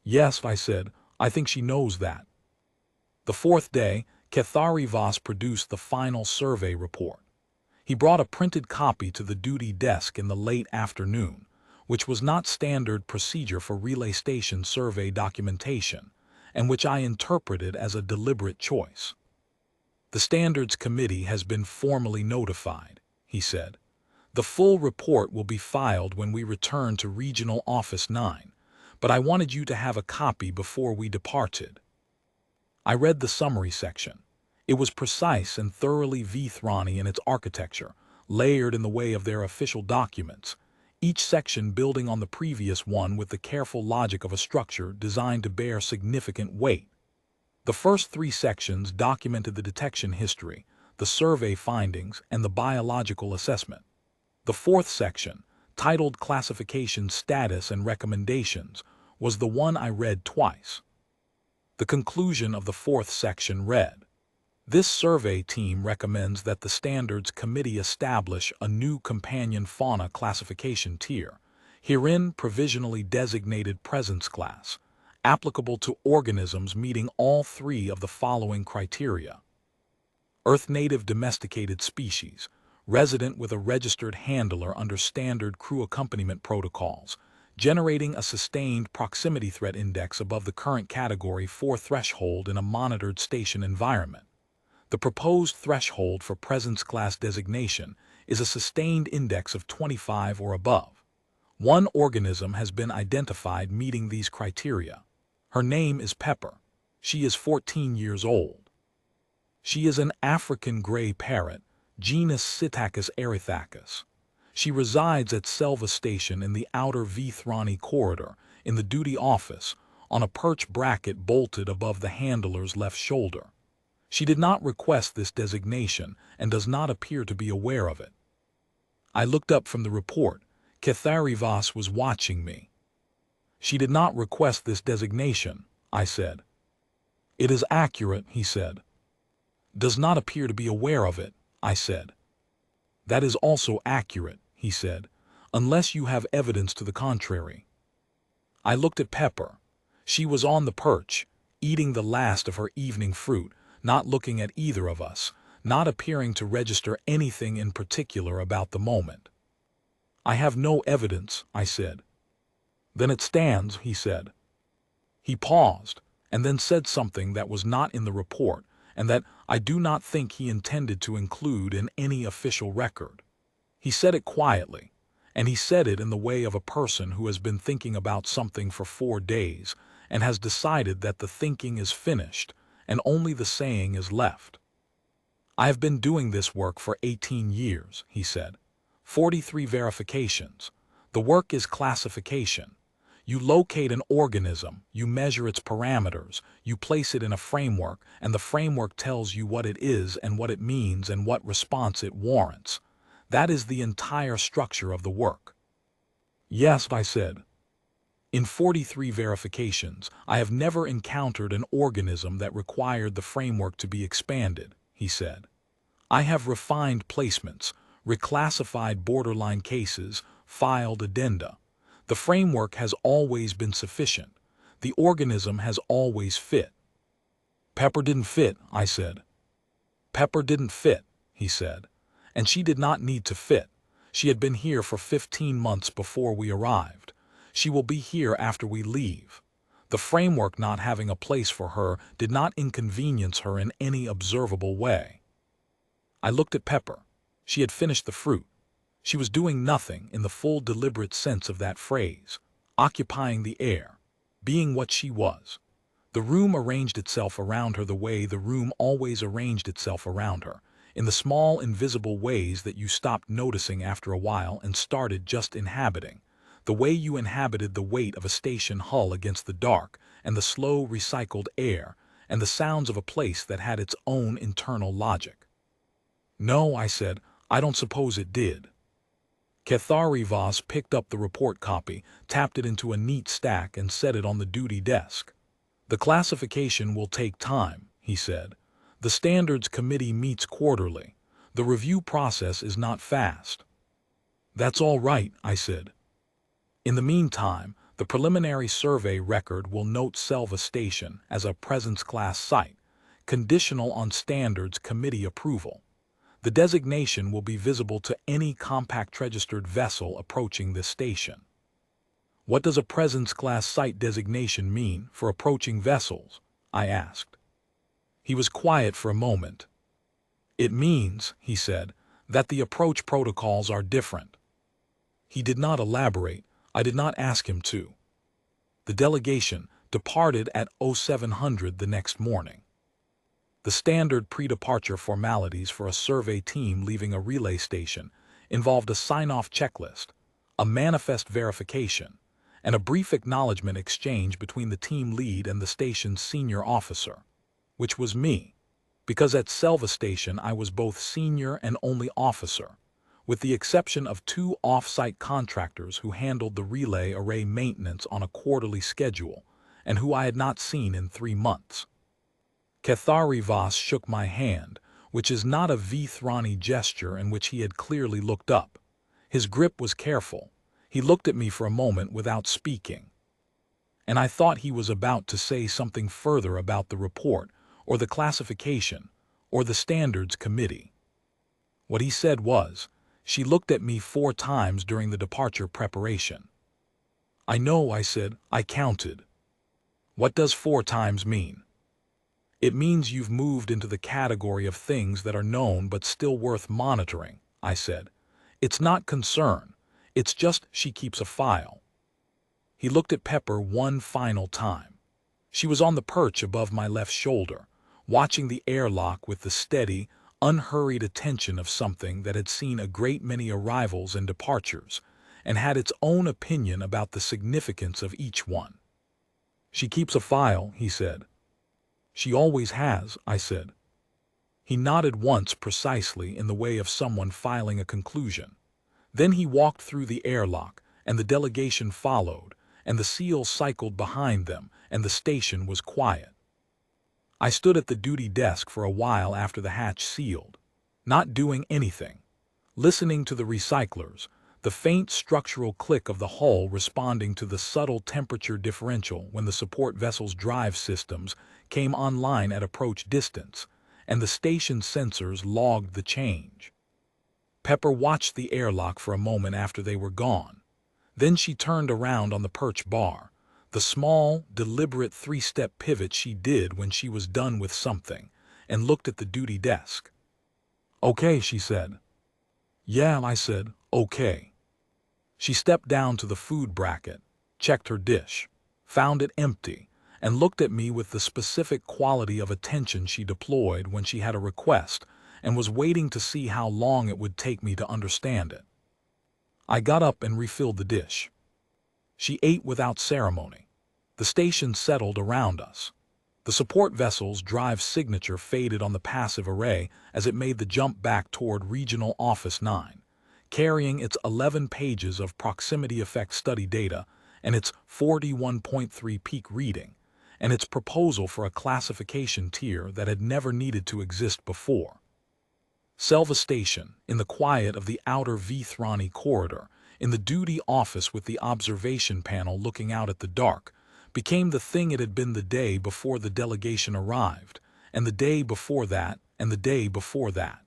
Yes, I said, I think she knows that. The fourth day, Vethrani Voss produced the final survey report. He brought a printed copy to the duty desk in the late afternoon, which was not standard procedure for relay station survey documentation, and which I interpreted as a deliberate choice. "The Standards Committee has been formally notified," he said. "The full report will be filed when we return to Regional Office 9, but I wanted you to have a copy before we departed." I read the summary section. It was precise and thoroughly Vethrani in its architecture, layered in the way of their official documents, each section building on the previous one with the careful logic of a structure designed to bear significant weight. The first three sections documented the detection history, the survey findings, and the biological assessment. The fourth section, titled Classification Status and Recommendations, was the one I read twice. The conclusion of the fourth section read, "This survey team recommends that the Standards Committee establish a new companion fauna classification tier, herein provisionally designated presence class, applicable to organisms meeting all three of the following criteria: Earth-native domesticated species, resident with a registered handler under standard crew accompaniment protocols, generating a sustained proximity threat index above the current Category 4 threshold in a monitored station environment. The proposed threshold for presence class designation is a sustained index of 25 or above. One organism has been identified meeting these criteria. Her name is Pepper. She is 14 years old. She is an African gray parrot, genus Psittacus erythacus. She resides at Selva Station in the outer Vethrani corridor, in the duty office, on a perch bracket bolted above the handler's left shoulder. She did not request this designation and does not appear to be aware of it." I looked up from the report. Vethrani was watching me. "She did not request this designation," I said. "It is accurate," he said. "Does not appear to be aware of it," I said. "That is also accurate," he said, "unless you have evidence to the contrary." I looked at Pepper. She was on the perch, eating the last of her evening fruit, not looking at either of us, not appearing to register anything in particular about the moment. "I have no evidence," I said. "Then it stands," he said. He paused, and then said something that was not in the report, and that I do not think he intended to include in any official record. He said it quietly, and he said it in the way of a person who has been thinking about something for 4 days and has decided that the thinking is finished and only the saying is left. "I have been doing this work for 18 years, he said. 43 verifications. The work is classification. You locate an organism, you measure its parameters, you place it in a framework, and the framework tells you what it is and what it means and what response it warrants. That is the entire structure of the work." "Yes," I said. "In 43 verifications, I have never encountered an organism that required the framework to be expanded," he said. "I have refined placements, reclassified borderline cases, filed addenda. The framework has always been sufficient. The organism has always fit." "Pepper didn't fit," I said. "Pepper didn't fit," he said. "And she did not need to fit. She had been here for 15 months before we arrived. She will be here after we leave. The framework not having a place for her did not inconvenience her in any observable way." I looked at Pepper. She had finished the fruit. She was doing nothing in the full deliberate sense of that phrase, occupying the air, being what she was. The room arranged itself around her the way the room always arranged itself around her, in the small invisible ways that you stopped noticing after a while and started just inhabiting, the way you inhabited the weight of a station hull against the dark and the slow recycled air and the sounds of a place that had its own internal logic. "No," I said, "I don't suppose it did." Vethrani picked up the report copy, tapped it into a neat stack, and set it on the duty desk. "The classification will take time," he said. "The Standards Committee meets quarterly. The review process is not fast." "That's all right," I said. "In the meantime, the preliminary survey record will note Selva Station as a presence class site, conditional on Standards Committee approval. The designation will be visible to any compact registered vessel approaching this station." "What does a presence-class site designation mean for approaching vessels?" I asked. He was quiet for a moment. "It means," he said, "that the approach protocols are different." He did not elaborate. I did not ask him to. The delegation departed at 0700 the next morning. The standard pre-departure formalities for a survey team leaving a relay station involved a sign-off checklist, a manifest verification, and a brief acknowledgement exchange between the team lead and the station's senior officer, which was me, because at Selva Station I was both senior and only officer, with the exception of 2 off-site contractors who handled the relay array maintenance on a quarterly schedule and who I had not seen in 3 months. Ketharivas shook my hand, which is not a Vethrani gesture in which he had clearly looked up. His grip was careful. He looked at me for a moment without speaking. And I thought he was about to say something further about the report, or the classification, or the standards committee. What he said was, "She looked at me 4 times during the departure preparation." "I know," I said. "I counted." "What does 4 times mean?" "It means you've moved into the category of things that are known but still worth monitoring," I said. "It's not concern. It's just she keeps a file." He looked at Pepper one final time. She was on the perch above my left shoulder, watching the airlock with the steady, unhurried attention of something that had seen a great many arrivals and departures, and had its own opinion about the significance of each one. "She keeps a file," he said. "She always has," I said. He nodded once precisely in the way of someone filing a conclusion. Then he walked through the airlock, and the delegation followed, and the SEALs cycled behind them, and the station was quiet. I stood at the duty desk for a while after the hatch sealed, not doing anything, listening to the recyclers, the faint structural click of the hull responding to the subtle temperature differential when the support vessel's drive systems came online at approach distance, and the station sensors logged the change. Pepper watched the airlock for a moment after they were gone. Then she turned around on the perch bar, the small, deliberate 3-step pivot she did when she was done with something, and looked at the duty desk. "Okay," she said. "Yeah," I said, "okay." She stepped down to the food bracket, checked her dish, found it empty, and looked at me with the specific quality of attention she deployed when she had a request and was waiting to see how long it would take me to understand it. I got up and refilled the dish. She ate without ceremony. The station settled around us. The support vessel's drive signature faded on the passive array as it made the jump back toward Regional Office 9, carrying its 11 pages of proximity effect study data and its 41.3 peak reading, and its proposal for a classification tier that had never needed to exist before. Selva Station, in the quiet of the outer Vethrani corridor, in the duty office with the observation panel looking out at the dark, became the thing it had been the day before the delegation arrived, and the day before that, and the day before that.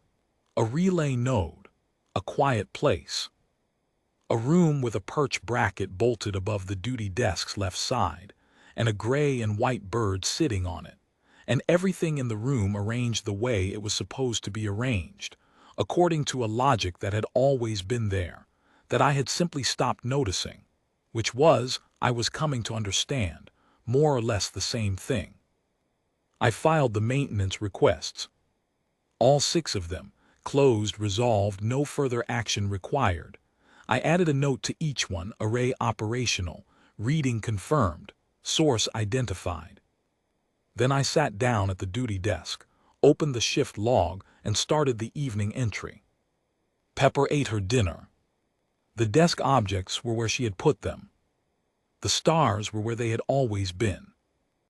A relay node, a quiet place. A room with a perch bracket bolted above the duty desk's left side, and a gray and white bird sitting on it, and everything in the room arranged the way it was supposed to be arranged, according to a logic that had always been there, that I had simply stopped noticing, which was, I was coming to understand, more or less the same thing. I filed the maintenance requests. All 6 of them, closed, resolved, no further action required. I added a note to each one, array operational, reading confirmed, source identified. Then I sat down at the duty desk, opened the shift log, and started the evening entry. Pepper ate her dinner. The desk objects were where she had put them. The stars were where they had always been.